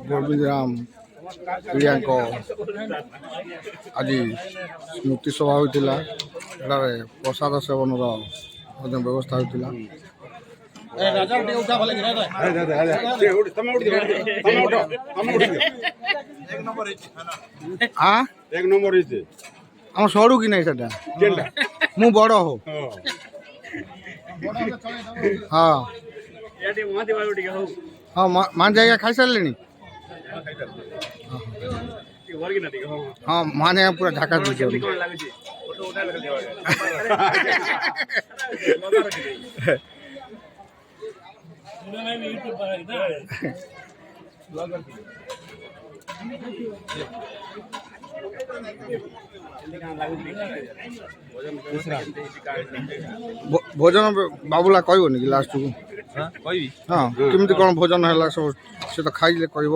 गोविंदराम प्रियांक आज स्मृति सभा होता प्रसाद सेवन व्यवस्था होता हाँ एक नंबर आम सरू कि नहीं सेटा मु बड़ हो हाँ हाँ मान जाएगा खाई सारे हाँ माने पूरा ढाका दीजिए भोजन बाबूला कहबो नि लास्ट को कहबी हाँ केमती कौन भोजन है सब से तो खाइले कहब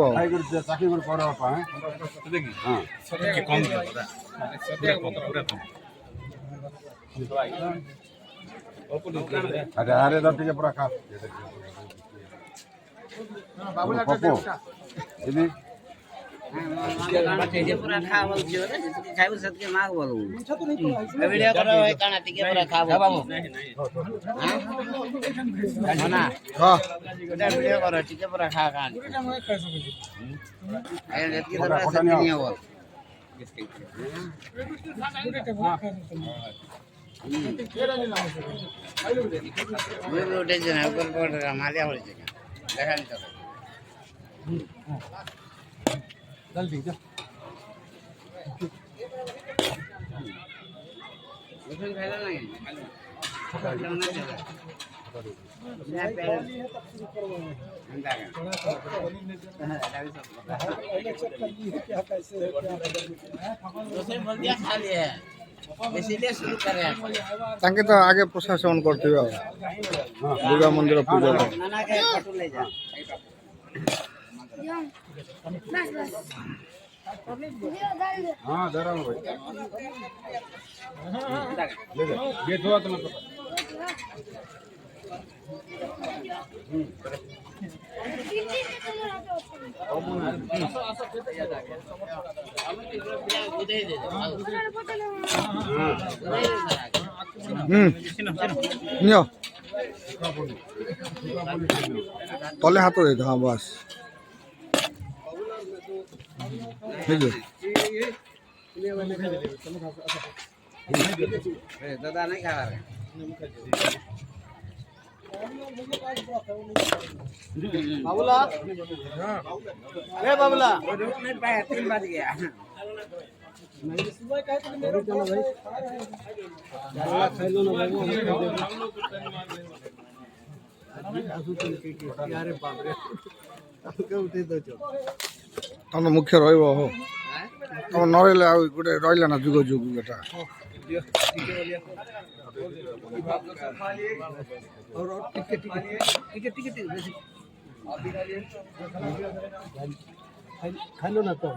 पूरा खावल छियो रे खाइबो सबके माग बोलू वीडियो करो है काना टिके पूरा खावो बाबू हां ना हां वीडियो करो टिके पूरा खा कान ए एतकी तरह से नहीं हो मैं उठे जना ऊपर पड़ मालिया हो जाएगा देखा नहीं तो जल्दी जा उसमें खाना नहीं ताके तो आगे प्रशासन करते दुर्गा मंदिर पूजा हाँ जरा भाई ले जा ये धोआ तुम तले हाथ दे हाँ बस दादा नहीं खा रहे बाबूला ए बाबूला नहीं पाया 3 बज गया सुबह कहे तो चलो भाई खाइलो ना भाई अरे बाप रे के उठे दो चलो तम मुख्य रहिबो हो तम न रहले आ गोटे रहला ना जुग जुग बेटा और टिकट खाइलो ना तो